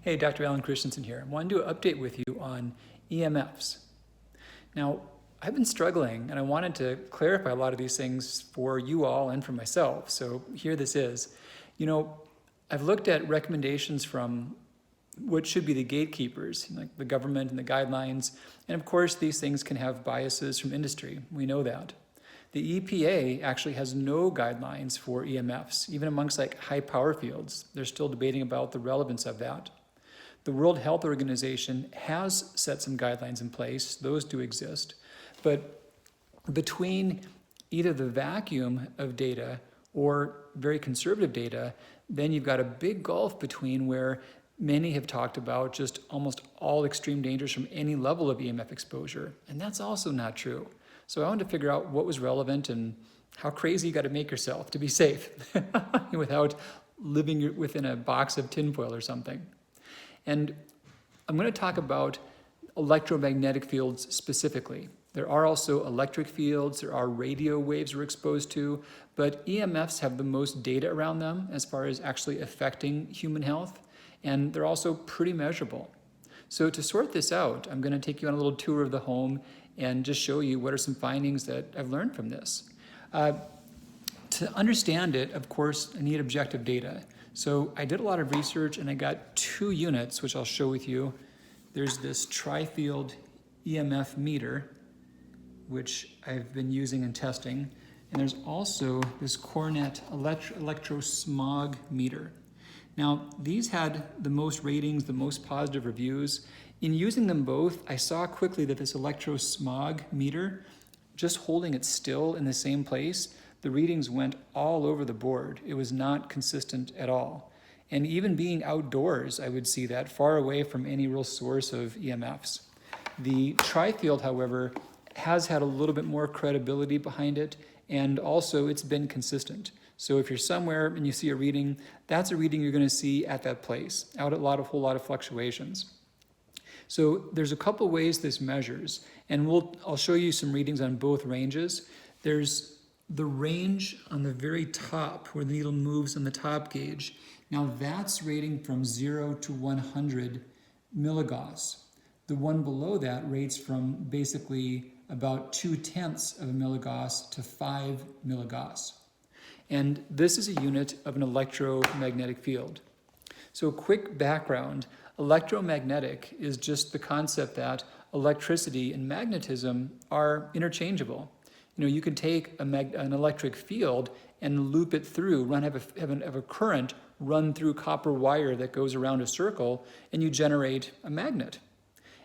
Hey, Dr. Alan Christianson here. I wanted to do an update with you on EMFs. Now, I've been struggling and I wanted to clarify a lot of these things for you all and for myself. So here this is. I've looked at recommendations from what should be the gatekeepers, like the government and the guidelines. And of course, these things can have biases from industry. We know that. The EPA actually has no guidelines for EMFs, even amongst like high power fields. They're still debating about the relevance of that. The World Health Organization has set some guidelines in place. Those do exist. But between either the vacuum of data or very conservative data, then you've got a big gulf between where many have talked about just almost all extreme dangers from any level of EMF exposure. And that's also not true. So I wanted to figure out what was relevant and how crazy you got to make yourself to be safe without living within a box of tinfoil or something. And I'm going to talk about electromagnetic fields specifically. There are also electric fields, there are radio waves we're exposed to, but EMFs have the most data around them as far as actually affecting human health, and they're also pretty measurable. So to sort this out, I'm going to take you on a little tour of the home and just show you what are some findings that I've learned from this. To understand it, of course, I need objective data. So I did a lot of research and I got 2 units, which I'll show with you. There's this tri-field EMF meter, which I've been using and testing. And there's also this Cornet electrosmog meter. Now, these had the most ratings, the most positive reviews. In using them both, I saw quickly that this electrosmog meter, just holding it still in the same place, the readings went all over the board. It was not consistent at all. And even being outdoors, I would see that far away from any real source of EMFs. The tri-field, however, has had a little bit more credibility behind it, and also it's been consistent. So if you're somewhere and you see a reading, that's a reading you're going to see at that place, out at a whole lot of fluctuations. So there's a couple ways this measures, and I'll show you some readings on both ranges. There's the range on the very top where the needle moves on the top gauge. Now that's rating from 0 to 100 milligauss. The one below that rates from basically about 0.2 of a milligauss to 5 milligauss. And this is a unit of an electromagnetic field. So quick background, electromagnetic is just the concept that electricity and magnetism are interchangeable. You can take an electric field and loop it through, have a current run through copper wire that goes around a circle, and you generate a magnet.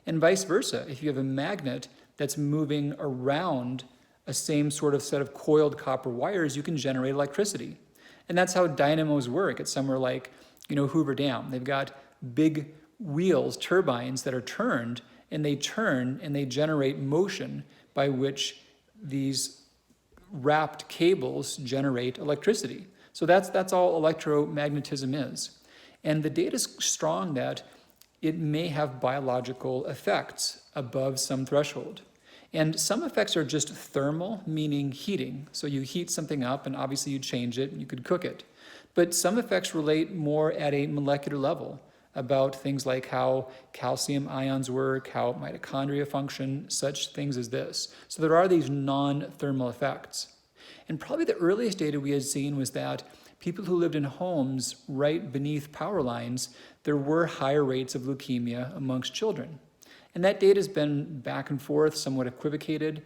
And vice versa, if you have a magnet that's moving around a same sort of set of coiled copper wires, you can generate electricity. And that's how dynamos work at somewhere like, Hoover Dam. They've got big wheels, turbines that are turned, and they turn and they generate motion by which these wrapped cables generate electricity. So that's all electromagnetism is. And the data is strong that it may have biological effects above some threshold. And some effects are just thermal, meaning heating. So you heat something up and obviously you change it and you could cook it. But some effects relate more at a molecular level about things like how calcium ions work, how mitochondria function, such things as this. So there are these non-thermal effects. And probably the earliest data we had seen was that people who lived in homes right beneath power lines, there were higher rates of leukemia amongst children. And that data has been back and forth, somewhat equivocated.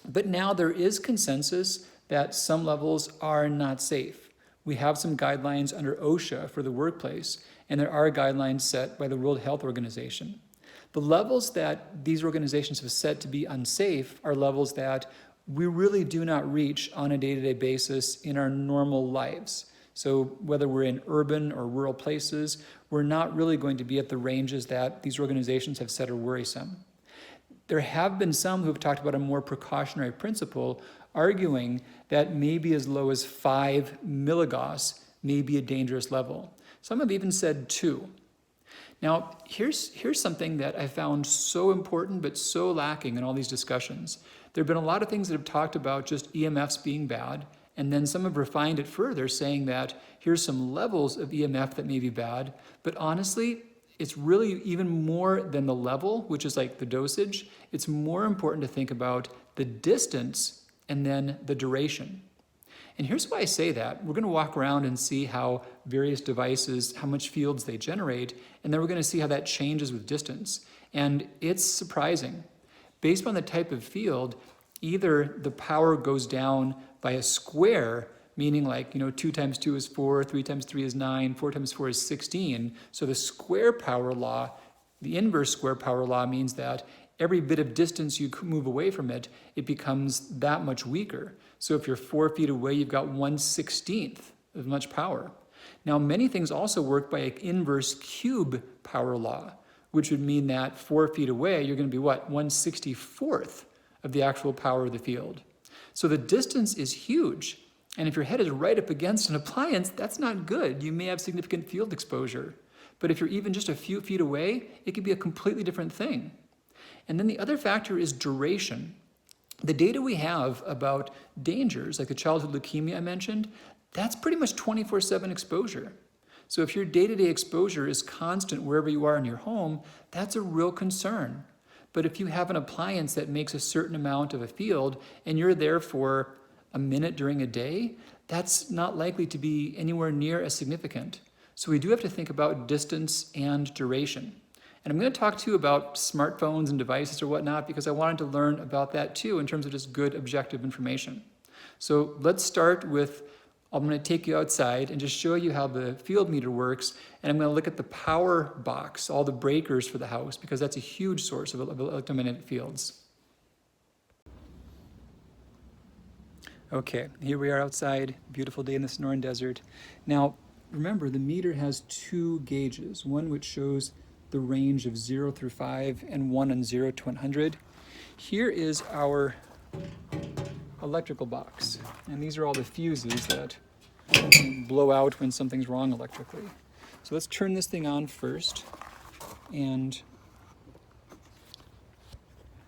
But now there is consensus that some levels are not safe. We have some guidelines under OSHA for the workplace, and there are guidelines set by the World Health Organization. The levels that these organizations have set to be unsafe are levels that we really do not reach on a day-to-day basis in our normal lives. So whether we're in urban or rural places, we're not really going to be at the ranges that these organizations have said are worrisome. There have been some who have talked about a more precautionary principle, arguing that maybe as low as 5 milligauss may be a dangerous level. Some have even said 2. Now, here's something that I found so important but so lacking in all these discussions. There have been a lot of things that have talked about just EMFs being bad, and then some have refined it further, saying that here's some levels of EMF that may be bad, but honestly, it's really even more than the level, which is like the dosage. It's more important to think about the distance and then the duration. And here's why I say that. We're going to walk around and see how various devices, how much fields they generate, and then we're going to see how that changes with distance. And it's surprising. Based on the type of field, either the power goes down by a square, meaning like, 2 times 2 is 4, 3 times 3 is 9, 4 times 4 is 16. So the square power law, the inverse square power law means that every bit of distance you move away from it, it becomes that much weaker. So if you're 4 feet away, you've got 1/16 of much power. Now, many things also work by an inverse cube power law, which would mean that 4 feet away, you're going to be what? 1/64 of the actual power of the field. So the distance is huge. And if your head is right up against an appliance, that's not good. You may have significant field exposure. But if you're even just a few feet away, it could be a completely different thing. And then the other factor is duration. The data we have about dangers, like the childhood leukemia I mentioned, that's pretty much 24/7 exposure. So if your day-to-day exposure is constant wherever you are in your home, that's a real concern. But if you have an appliance that makes a certain amount of a field and you're there for a minute during a day, that's not likely to be anywhere near as significant. So we do have to think about distance and duration. And I'm going to talk to you about smartphones and devices or whatnot because I wanted to learn about that too in terms of just good objective information. So let's start with, I'm going to take you outside and just show you how the field meter works, and I'm going to look at the power box, all the breakers for the house, because that's a huge source of electromagnetic fields. Okay, here we are outside, beautiful day in the Sonoran Desert. Now, remember, the meter has 2 gauges, one which shows the range of 0 through 5 and one on 0 to 100. Here is our electrical box, and these are all the fuses that blow out when something's wrong electrically. So let's turn this thing on first, and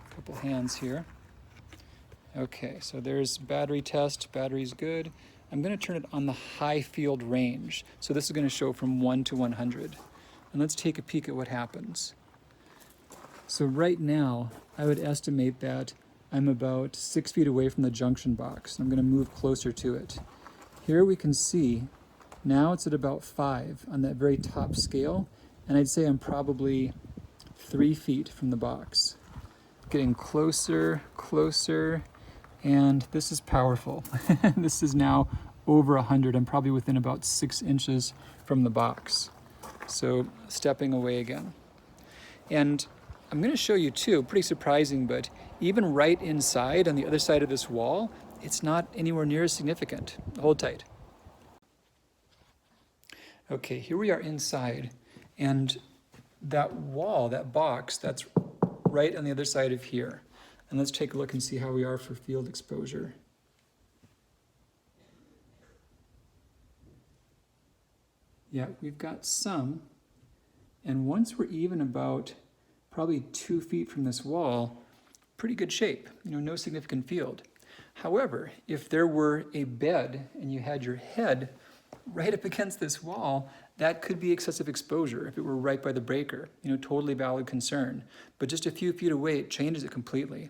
a couple hands here. Okay, so there's battery test, battery's good. I'm going to turn it on the high field range. So this is going to show from 1 to 100. And let's take a peek at what happens. So right now, I would estimate that I'm about 6 feet away from the junction box. I'm going to move closer to it. Here we can see, now it's at about 5 on that very top scale, and I'd say I'm probably 3 feet from the box. Getting closer, closer, and this is powerful. This is now over 100. I'm probably within about 6 inches from the box. So stepping away again. And I'm going to show you too, pretty surprising, but even right inside on the other side of this wall, it's not anywhere near as significant. Hold tight. Okay, here we are inside, and that wall, that box, that's right on the other side of here. And let's take a look and see how we are for field exposure. Yeah, we've got some, and once we're even about probably 2 feet from this wall, pretty good shape, no significant field. However, if there were a bed and you had your head right up against this wall, that could be excessive exposure if it were right by the breaker, totally valid concern. But just a few feet away, it changes it completely.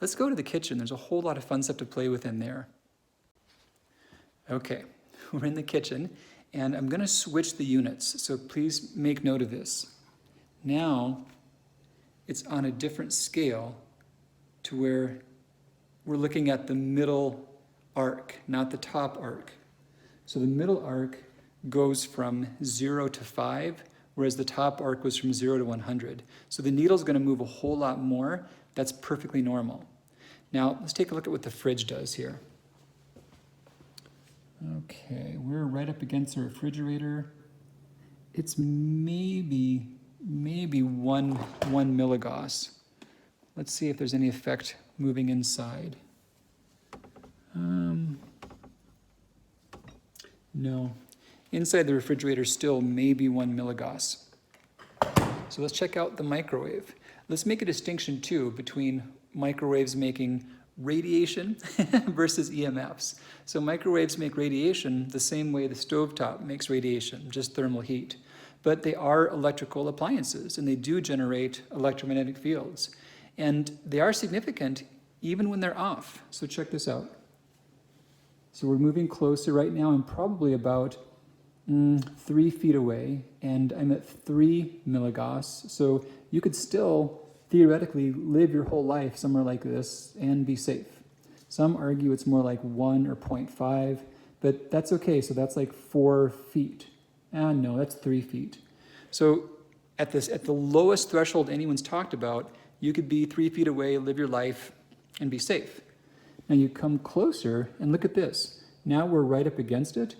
Let's go to the kitchen. There's a whole lot of fun stuff to play with in there. Okay, we're in the kitchen, and I'm going to switch the units, so please make note of this. Now, it's on a different scale to where we're looking at the middle arc, not the top arc. So the middle arc goes from 0 to 5, whereas the top arc was from 0 to 100. So the needle's going to move a whole lot more. That's perfectly normal. Now, let's take a look at what the fridge does here. Okay, we're right up against the refrigerator. It's maybe 1 milligauss. Let's see if there's any effect moving inside. No. Inside the refrigerator still maybe 1 milligauss. So let's check out the microwave. Let's make a distinction too between microwaves making radiation versus EMFs. So microwaves make radiation the same way the stovetop makes radiation, just thermal heat. but they are electrical appliances, and they do generate electromagnetic fields. And they are significant even when they're off. So check this out. So we're moving closer right now. I'm probably about 3 feet away, and I'm at 3 milligauss. So you could still theoretically live your whole life somewhere like this and be safe. Some argue it's more like 1 or 0.5, but that's okay. So that's like 4 feet. No, that's 3 feet. So at the lowest threshold anyone's talked about, you could be 3 feet away, live your life, and be safe. Now you come closer and look at this. Now we're right up against it.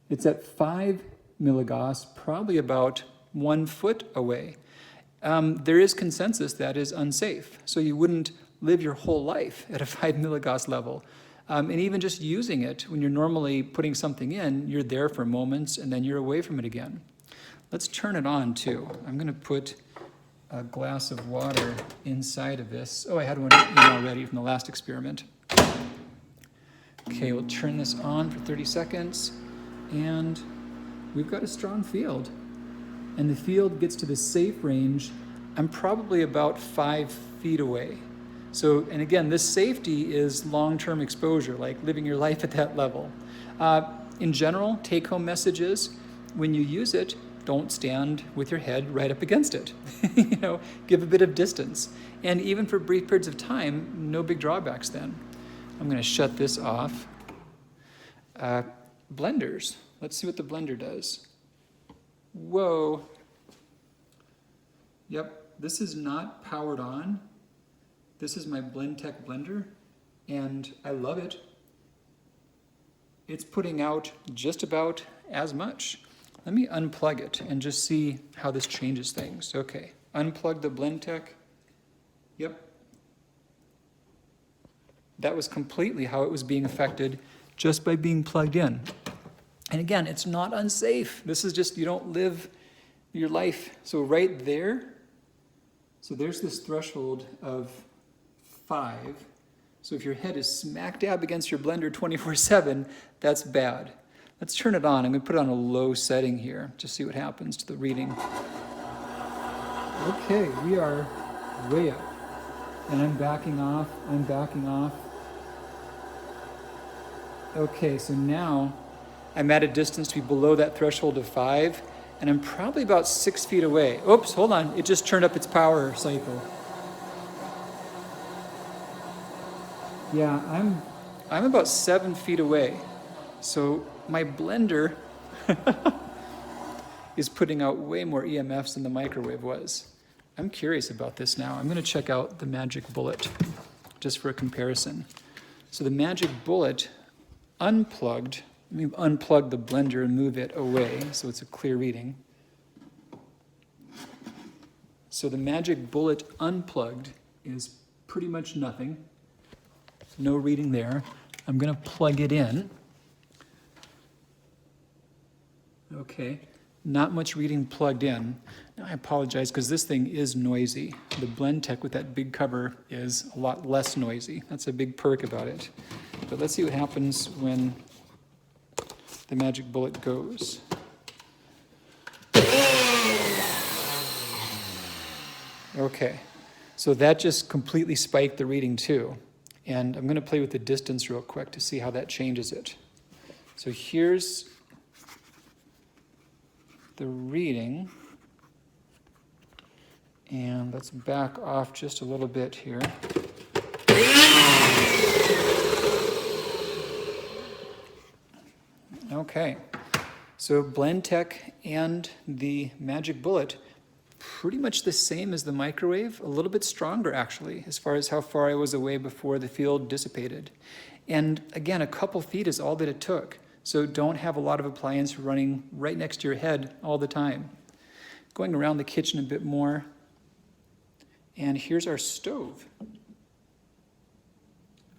It's at 5 milligauss, probably about 1 foot away. There is consensus that is unsafe. So you wouldn't live your whole life at a 5 milligauss level. And even just using it, when you're normally putting something in, you're there for moments and then you're away from it again. Let's turn it on too. I'm going to put a glass of water inside of this. Oh, I had one in already from the last experiment. Okay, we'll turn this on for 30 seconds, and we've got a strong field. And the field gets to the safe range. I'm probably about 5 feet away. So, and again, this safety is long-term exposure, like living your life at that level. In general, take-home messages, when you use it, don't stand with your head right up against it. Give a bit of distance. And even for brief periods of time, no big drawbacks then. I'm going to shut this off. Blenders. Let's see what the blender does. Whoa. Yep, this is not powered on. This is my BlendTech blender, and I love it. It's putting out just about as much. Let me unplug it and just see how this changes things. Okay, unplug the BlendTech. Yep. That was completely how it was being affected just by being plugged in. And again, it's not unsafe. This is just, you don't live your life. So right there, so there's this threshold of 5. So if your head is smack dab against your blender 24/7, that's bad. Let's turn it on. I'm going to put it on a low setting here, just see what happens to the reading. Okay, we are way up. And I'm backing off. Okay, so now I'm at a distance to be below that threshold of 5, and I'm probably about 6 feet away. Oops, hold on. It just turned up its power cycle. Yeah, I'm about 7 feet away. So my blender is putting out way more EMFs than the microwave was. I'm curious about this now. I'm going to check out the Magic Bullet just for a comparison. So the Magic Bullet unplugged. Let me unplug the blender and move it away so it's a clear reading. So the Magic Bullet unplugged is pretty much nothing. No reading there. I'm going to plug it in. Okay, not much reading plugged in. Now I apologize because this thing is noisy. The BlendTech with that big cover is a lot less noisy. That's a big perk about it. But let's see what happens when the Magic Bullet goes. Okay, so that just completely spiked the reading too. And I'm going to play with the distance real quick to see how that changes it. So here's the reading. And let's back off just a little bit here. Okay, so BlendTech and the Magic Bullet, pretty much the same as the microwave, a little bit stronger actually, as far as how far I was away before the field dissipated. And again, a couple feet is all that it took. So don't have a lot of appliance running right next to your head all the time. Going around the kitchen a bit more. And here's our stove.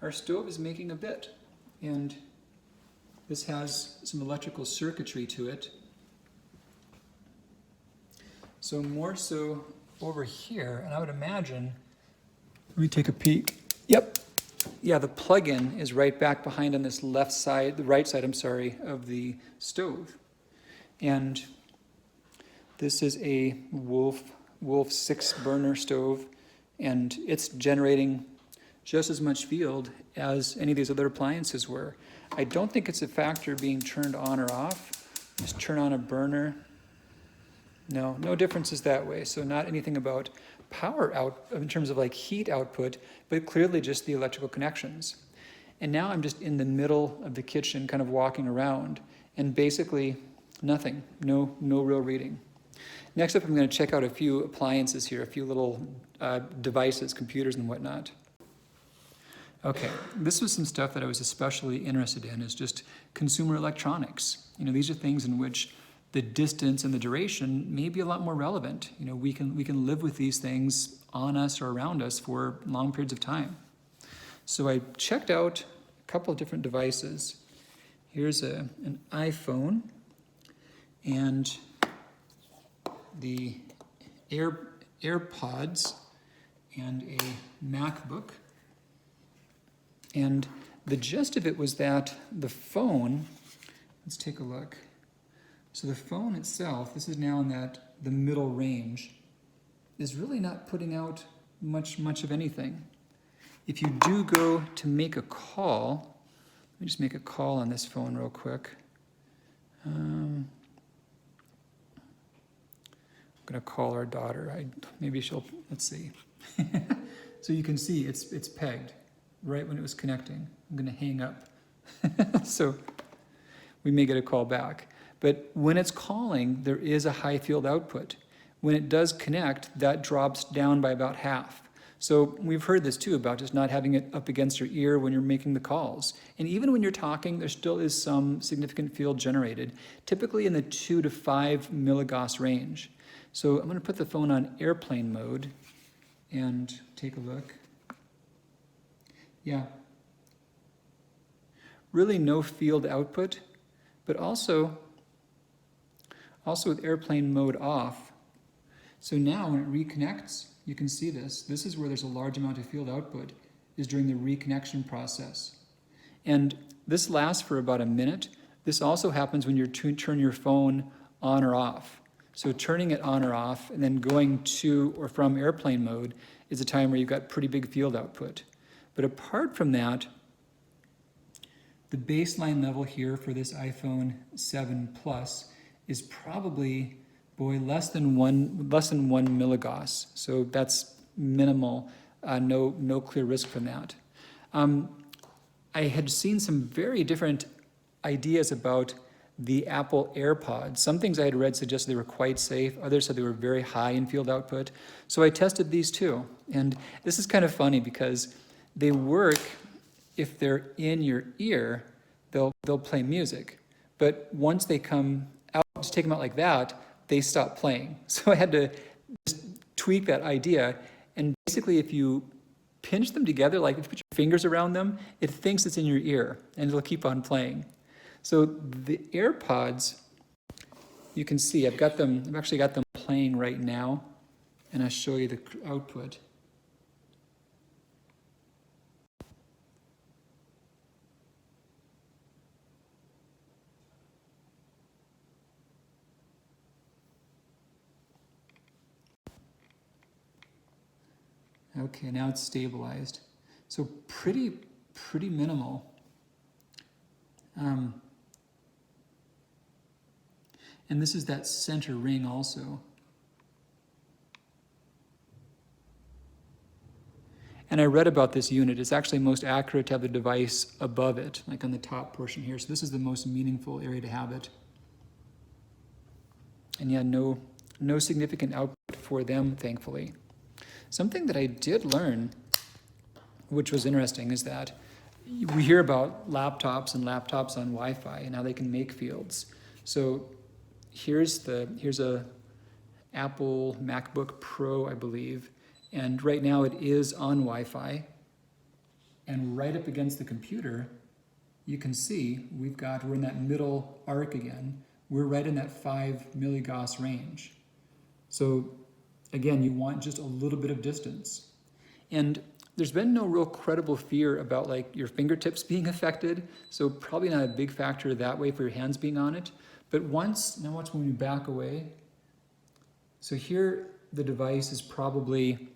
Our stove is making a bit. And this has some electrical circuitry to it. So more so over here, and I would imagine, let me take a peek. Yep. Yeah, the plug-in is right back behind on this left side, the right side, I'm sorry, of the stove. And This is a Wolf 6-burner stove, and it's generating just as much field as any of these other appliances were. I don't think it's a factor being turned on or off. Just turn on a burner. No differences that way. So not anything about power out in terms of like heat output, but clearly just the electrical connections. And now I'm just in the middle of the kitchen kind of walking around, and basically nothing, no real reading. Next up, I'm going to check out a few appliances here, a few little devices, computers and whatnot. Okay, this was some stuff that I was especially interested in, is just consumer electronics. These are things in which the distance and the duration may be a lot more relevant. We can live with these things on us or around us for long periods of time. So I checked out a couple of different devices. Here's an iPhone and the AirPods and a MacBook. And the gist of it was that the phone, let's take a look. So the phone itself, this is now in the middle range, is really not putting out much of anything. If you do go to make a call, let me just make a call on this phone real quick. I'm gonna call our daughter. Maybe she'll, let's see. So you can see it's pegged right when it was connecting. I'm gonna hang up. So we may get a call back. But when it's calling, there is a high field output. When it does connect, that drops down by about half. So we've heard this too about just not having it up against your ear when you're making the calls. And even when you're talking, there still is some significant field generated, typically in the 2 to 5 milligauss range. So I'm going to put the phone on airplane mode and take a look. Yeah. Really no field output, but also with airplane mode off. So now when it reconnects, you can see this. This is where there's a large amount of field output, is during the reconnection process. And this lasts for about a minute. This also happens when you turn your phone on or off. So turning it on or off and then going to or from airplane mode is a time where you've got pretty big field output. But apart from that, the baseline level here for this iPhone 7 Plus is probably, less than one milligauss. So that's minimal, no clear risk from that. I had seen some very different ideas about the Apple AirPods. Some things I had read suggested they were quite safe. Others said they were very high in field output. So I tested these too. And this is kind of funny because they work if they're in your ear, they'll play music. But once they come out, to take them out like that, they stop playing. So I had to just tweak that idea. And basically, if you pinch them together, like if you put your fingers around them, it thinks it's in your ear and it'll keep on playing. So the AirPods, you can see I've actually got them playing right now, and I'll show you the output. Okay, now it's stabilized. So pretty minimal. And this is that center ring also. And I read about this unit. It's actually most accurate to have the device above it, like on the top portion here. So this is the most meaningful area to have it. And yeah, no significant output for them, thankfully. Something that I did learn, which was interesting, is that we hear about laptops on Wi-Fi and how they can make fields. So here's a Apple MacBook Pro, I believe, and right now it is on Wi-Fi. And right up against the computer, you can see we're in that middle arc again. We're right in that 5 milligauss range. So again, you want just a little bit of distance. And there's been no real credible fear about like your fingertips being affected, so probably not a big factor that way for your hands being on it. But watch when we back away, So here the device is probably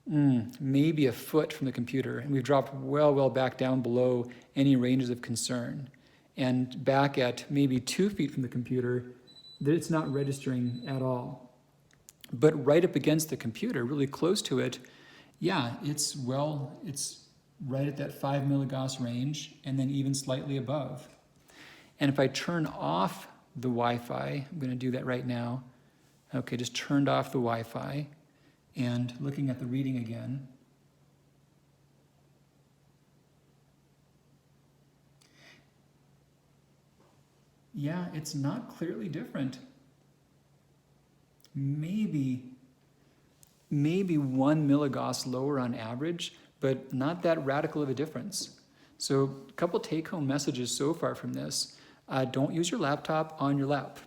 maybe a foot from the computer, and we've dropped well back down below any ranges of concern. And back at maybe 2 feet from the computer, it's not registering at all. But right up against the computer, really close to it, yeah, it's right at that 5 milligauss range, and then even slightly above. And if I turn off the Wi-Fi, I'm going to do that right now. Okay, just turned off the Wi-Fi, and looking at the reading again. Yeah, it's not clearly different. Maybe 1 milligauss lower on average, but not that radical of a difference. So a couple take-home messages so far from this. Don't use your laptop on your lap.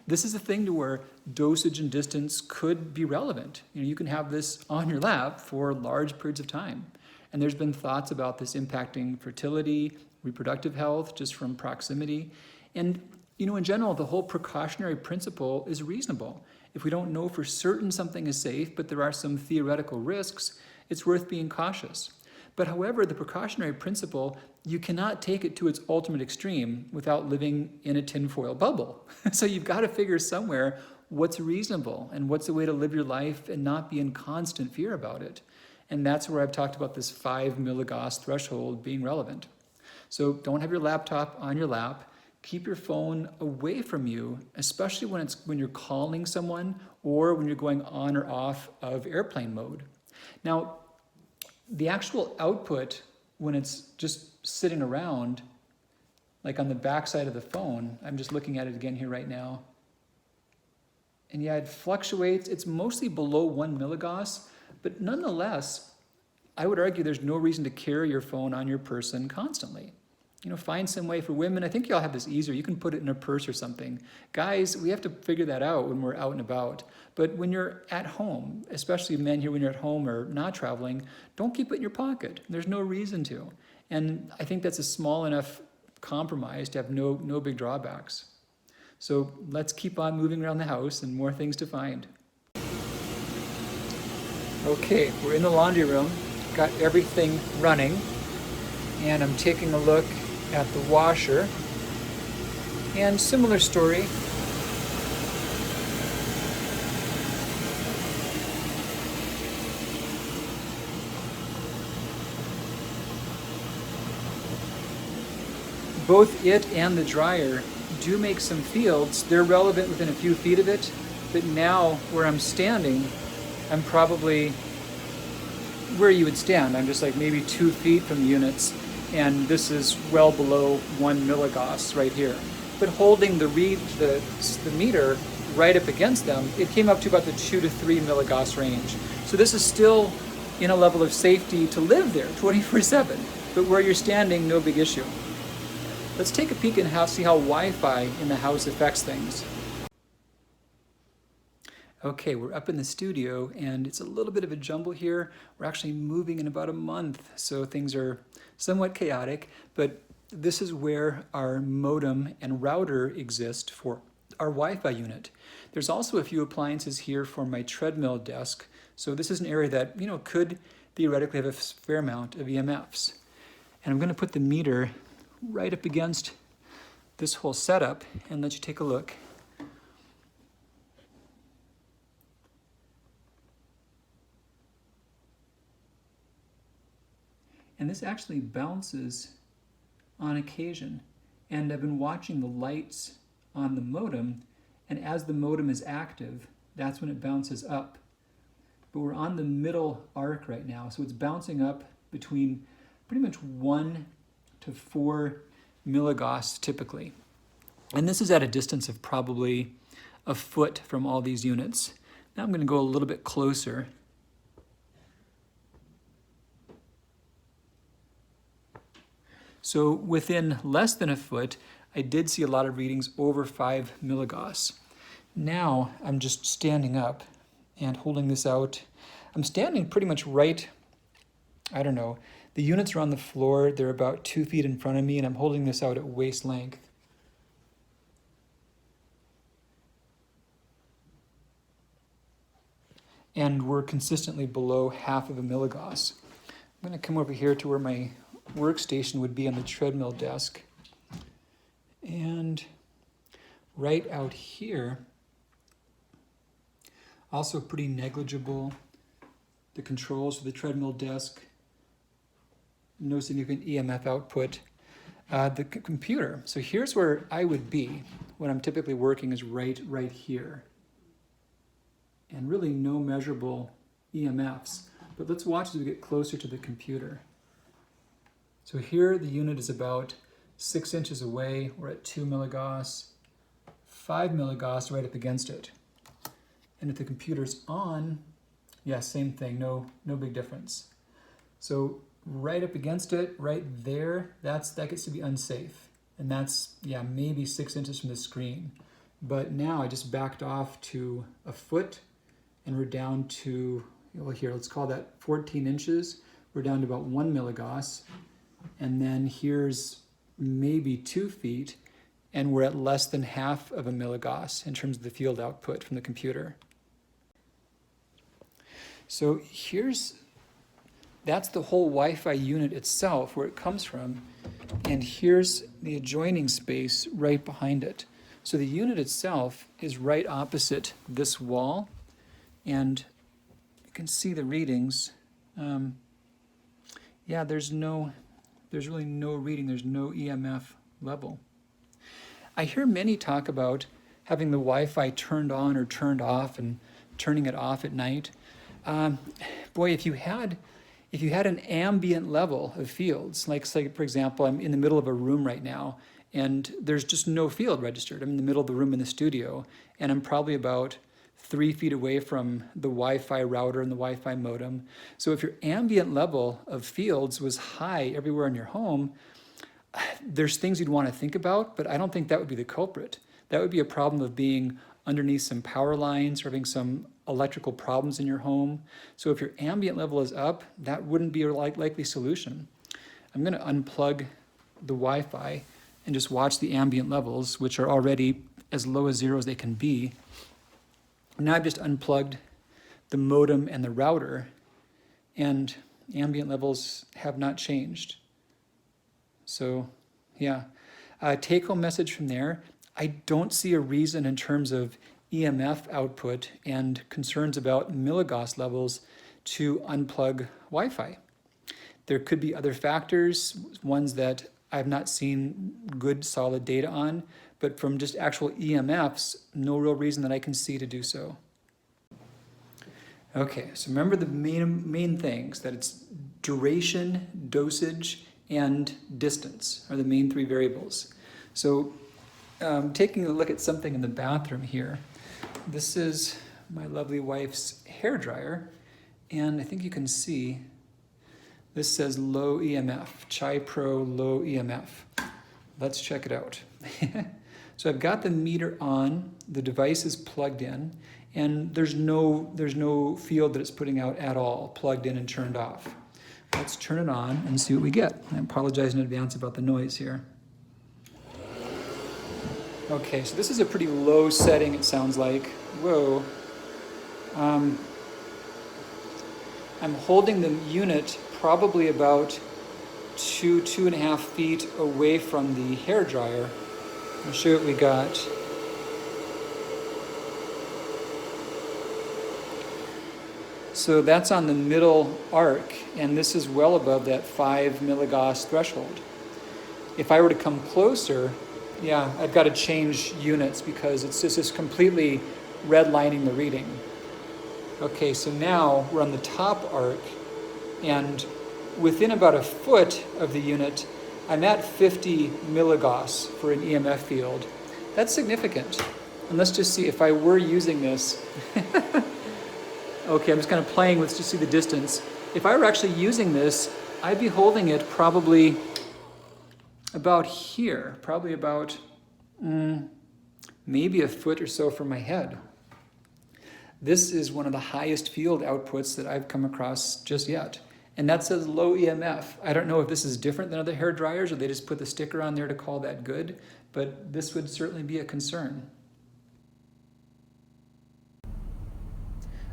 This is a thing to where dosage and distance could be relevant. You can have this on your lap for large periods of time. And there's been thoughts about this impacting fertility, reproductive health, just from proximity. And in general, the whole precautionary principle is reasonable. If we don't know for certain something is safe, but there are some theoretical risks, it's worth being cautious. But however, the precautionary principle, you cannot take it to its ultimate extreme without living in a tinfoil bubble. So you've got to figure somewhere what's reasonable and what's the way to live your life and not be in constant fear about it. And that's where I've talked about this 5 milligauss threshold being relevant. So don't have your laptop on your lap. Keep your phone away from you, especially when you're calling someone or when you're going on or off of airplane mode. Now, the actual output, when it's just sitting around, like on the back side of the phone, I'm just looking at it again here right now. And yeah, it fluctuates. It's mostly below 1 milligauss, but nonetheless, I would argue there's no reason to carry your phone on your person constantly. Find some way for women. I think y'all have this easier. You can put it in a purse or something. Guys, we have to figure that out when we're out and about. But when you're at home, especially men here when you're at home or not traveling, don't keep it in your pocket. There's no reason to. And I think that's a small enough compromise to have no big drawbacks. So let's keep on moving around the house and more things to find. Okay, we're in the laundry room. Got everything running. And I'm taking a look at the washer, and similar story. Both it and the dryer do make some fields. They're relevant within a few feet of it, but now where I'm standing, I'm probably where you would stand. I'm just like maybe 2 feet from the units. And this is well below 1 milligauss right here. But holding the meter right up against them, it came up to about the 2 to 3 milligauss range. So this is still in a level of safety to live there 24/7. But where you're standing, no big issue. Let's take a peek and see how Wi-Fi in the house affects things. Okay, we're up in the studio and it's a little bit of a jumble here. We're actually moving in about a month, so things are somewhat chaotic, but this is where our modem and router exist for our Wi-Fi unit. There's also a few appliances here for my treadmill desk, so this is an area that could theoretically have a fair amount of EMFs. And I'm going to put the meter right up against this whole setup and let you take a look. And this actually bounces on occasion. And I've been watching the lights on the modem, and as the modem is active, that's when it bounces up. But we're on the middle arc right now, so it's bouncing up between pretty much 1 to 4 milligauss typically. And this is at a distance of probably a foot from all these units. Now I'm going to go a little bit closer. So within less than a foot, I did see a lot of readings over 5 milligauss. Now I'm just standing up and holding this out. I'm standing pretty much right, the units are on the floor, they're about 2 feet in front of me, and I'm holding this out at waist length. and we're consistently below half of a milligauss. I'm going to come over here to where my workstation would be on the treadmill desk. And right out here, also pretty negligible. The controls for the treadmill desk, no significant EMF output. The computer, so here's where I would be when I'm typically working, is right here. And really no measurable EMFs. But let's watch as we get closer to the computer. So here the unit is about 6 inches away. We're at 2 milligauss, 5 milligauss right up against it. And if the computer's on, yeah, same thing, no big difference. So right up against it, right there, that gets to be unsafe. And that's, yeah, maybe 6 inches from the screen. But now I just backed off to a foot, and we're down to, well, here, let's call that 14 inches. We're down to about 1 milligauss. And then here's maybe 2 feet, and we're at less than half of a milligauss in terms of the field output from the computer. So that's the whole Wi-Fi unit itself, where it comes from, and here's the adjoining space right behind it. So the unit itself is right opposite this wall, and you can see the readings. Yeah, there's really no reading, there's no EMF level. I hear many talk about having the Wi-Fi turned on or turned off and turning it off at night. Boy, if you had an ambient level of fields, like for example, I'm in the middle of a room right now, and there's just no field registered. I'm in the middle of the room in the studio, and I'm probably about 3 feet away from the Wi-Fi router and the Wi-Fi modem. So if your ambient level of fields was high everywhere in your home, there's things you'd want to think about, but I don't think that would be the culprit. That would be a problem of being underneath some power lines or having some electrical problems in your home. So if your ambient level is up, that wouldn't be a likely solution. I'm going to unplug the Wi-Fi and just watch the ambient levels, which are already as low as 0 as they can be. Now I've just unplugged the modem and the router, and ambient levels have not changed. So yeah, take-home message from there. I don't see a reason in terms of EMF output and concerns about milligauss levels to unplug Wi-Fi. There could be other factors, ones that I've not seen good solid data on, but from just actual EMFs, no real reason that I can see to do so. Okay, so remember the main things, that it's duration, dosage, and distance are the main 3 variables. So taking a look at something in the bathroom here, this is my lovely wife's hair dryer, and I think you can see this says low EMF, Chai Pro low EMF. Let's check it out. So I've got the meter on, the device is plugged in, and there's no field that it's putting out at all, plugged in and turned off. Let's turn it on and see what we get. I apologize in advance about the noise here. Okay, so this is a pretty low setting, it sounds like. Whoa. I'm holding the unit probably about 2.5 feet away from the hair dryer. I'll show you what we got. So that's on the middle arc, and this is well above that 5 milligauss threshold. If I were to come closer, yeah, I've got to change units because it's just completely redlining the reading. Okay, so now we're on the top arc, and within about a foot of the unit, I'm at 50 milligauss for an EMF field. That's significant. And let's just see if I were using this. Okay, I'm just kind of playing with to see the distance. If I were actually using this, I'd be holding it probably about here, probably about maybe a foot or so from my head. This is one of the highest field outputs that I've come across just yet. And that says low EMF. I don't know if this is different than other hair dryers or they just put the sticker on there to call that good, but this would certainly be a concern.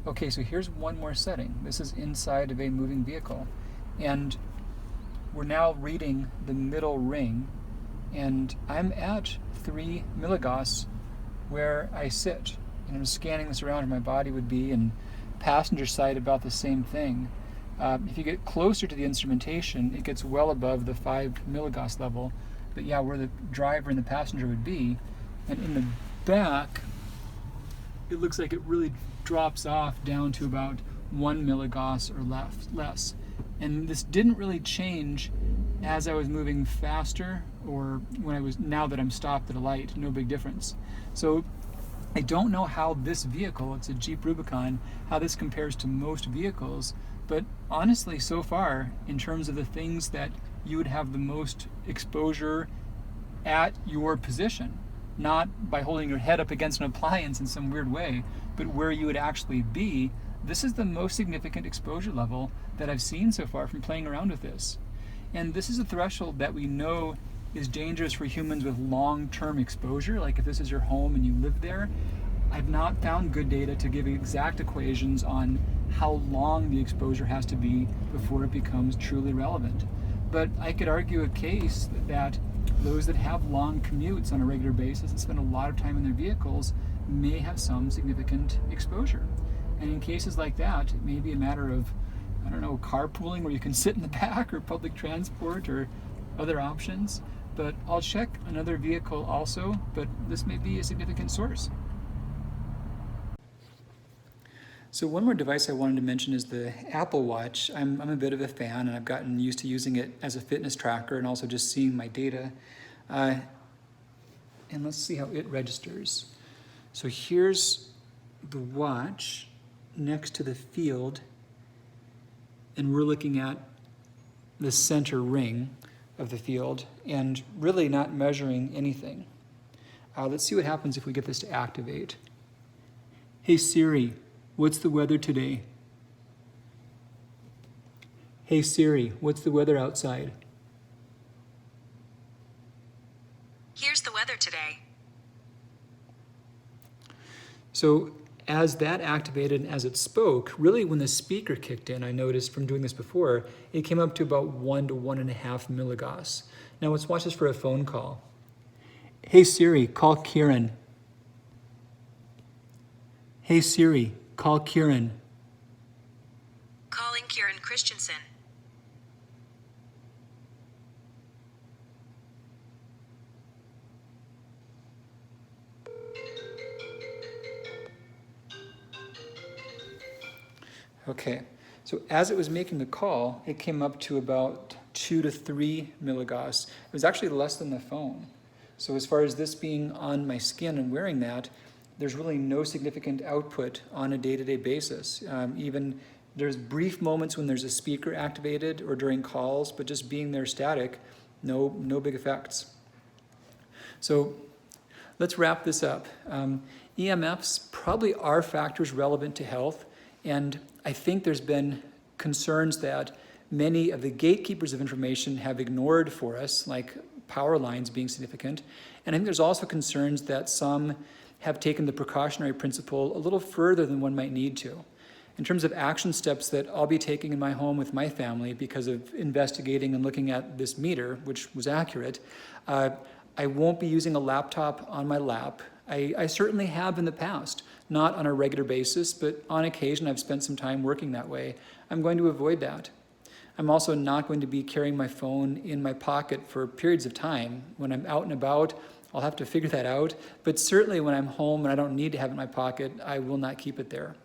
Okay, so here's one more setting. This is inside of a moving vehicle. And we're now reading the middle ring, and I'm at 3 milligauss where I sit. And I'm scanning this around where my body would be, and passenger side about the same thing. If you get closer to the instrumentation, it gets well above the 5 milligauss level. But yeah, where the driver and the passenger would be. And in the back, it looks like it really drops off down to about 1 milligauss or less. And this didn't really change as I was moving faster or now that I'm stopped at a light, no big difference. So I don't know how this vehicle, it's a Jeep Rubicon, how this compares to most vehicles, but honestly, so far, in terms of the things that you would have the most exposure at your position, not by holding your head up against an appliance in some weird way, but where you would actually be, this is the most significant exposure level that I've seen so far from playing around with this. And this is a threshold that we know is dangerous for humans with long-term exposure, like if this is your home and you live there. I've not found good data to give exact equations on how long the exposure has to be before it becomes truly relevant. But I could argue a case that those that have long commutes on a regular basis and spend a lot of time in their vehicles may have some significant exposure. And in cases like that, it may be a matter of, I don't know, carpooling where you can sit in the back, or public transport, or other options. But I'll check another vehicle also, but this may be a significant source. So one more device I wanted to mention is the Apple Watch. I'm a bit of a fan, and I've gotten used to using it as a fitness tracker and also just seeing my data. And let's see how it registers. So here's the watch next to the field, and we're looking at the center ring of the field and really not measuring anything. Let's see what happens if we get this to activate. Hey Siri, what's the weather today? Hey Siri, what's the weather outside? Here's the weather today. So as that activated and as it spoke, really when the speaker kicked in, I noticed from doing this before, it came up to about 1 to 1.5 milligauss. Now let's watch this for a phone call. Hey Siri, call Kieran. Hey Siri, call Kieran. Calling Kieran Christianson. Okay, so as it was making the call, it came up to about 2 to 3 milligauss. It was actually less than the phone. So as far as this being on my skin and wearing that, there's really no significant output on a day-to-day basis. Even there's brief moments when there's a speaker activated or during calls, but just being there static, no big effects. So let's wrap this up. EMFs probably are factors relevant to health, and I think there's been concerns that many of the gatekeepers of information have ignored for us, like power lines being significant. And I think there's also concerns that some have taken the precautionary principle a little further than one might need to. In terms of action steps that I'll be taking in my home with my family because of investigating and looking at this meter, which was accurate, I won't be using a laptop on my lap. I certainly have in the past, not on a regular basis, but on occasion I've spent some time working that way. I'm going to avoid that. I'm also not going to be carrying my phone in my pocket for periods of time. When I'm out and about, I'll have to figure that out, but certainly when I'm home and I don't need to have it in my pocket, I will not keep it there.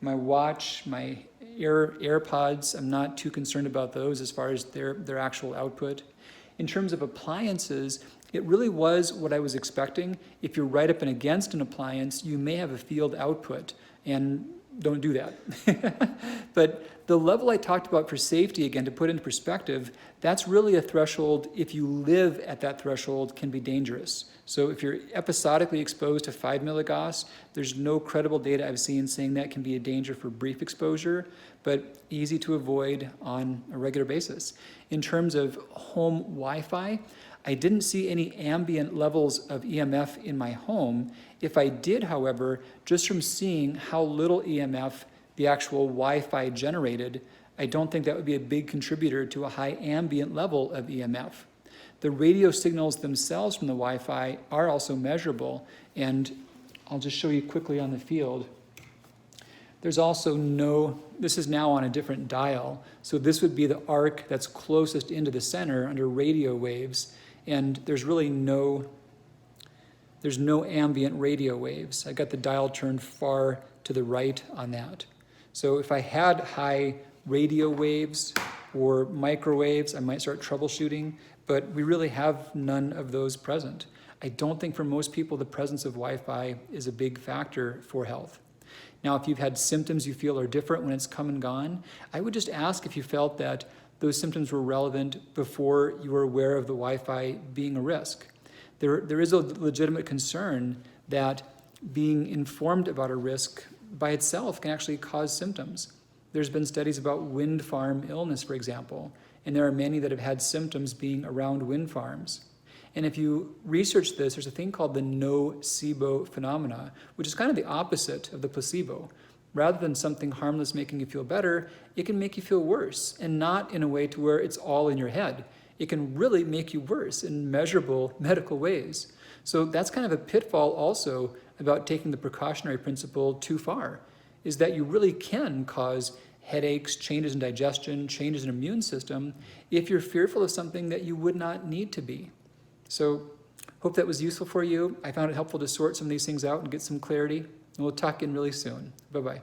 My watch, my AirPods, I'm not too concerned about those as far as their actual output. In terms of appliances, it really was what I was expecting. If you're right up and against an appliance, you may have a field output, and don't do that. But the level I talked about for safety, again, to put into perspective, that's really a threshold. If you live at that threshold, can be dangerous. So if you're episodically exposed to 5 milligauss, there's no credible data I've seen saying that can be a danger for brief exposure, but easy to avoid on a regular basis. In terms of home Wi-Fi, I didn't see any ambient levels of EMF in my home. If I did, however, just from seeing how little EMF the actual Wi-Fi generated, I don't think that would be a big contributor to a high ambient level of EMF. The radio signals themselves from the Wi-Fi are also measurable, and I'll just show you quickly on the field. There's also this is now on a different dial, so this would be the arc that's closest into the center under radio waves, and there's no ambient radio waves. I got the dial turned far to the right on that. So if I had high radio waves or microwaves, I might start troubleshooting, but we really have none of those present. I don't think for most people the presence of Wi-Fi is a big factor for health. Now, if you've had symptoms you feel are different when it's come and gone, I would just ask if you felt that those symptoms were relevant before you were aware of the Wi-Fi being a risk. There is a legitimate concern that being informed about a risk by itself can actually cause symptoms. There's been studies about wind farm illness, for example, and there are many that have had symptoms being around wind farms. And if you research this, there's a thing called the Nocebo Phenomena, which is kind of the opposite of the placebo. Rather than something harmless making you feel better, it can make you feel worse, and not in a way to where it's all in your head. It can really make you worse in measurable medical ways. So that's kind of a pitfall also about taking the precautionary principle too far, is that you really can cause headaches, changes in digestion, changes in immune system, if you're fearful of something that you would not need to be. So hope that was useful for you. I found it helpful to sort some of these things out and get some clarity. And we'll talk again really soon. Bye-bye.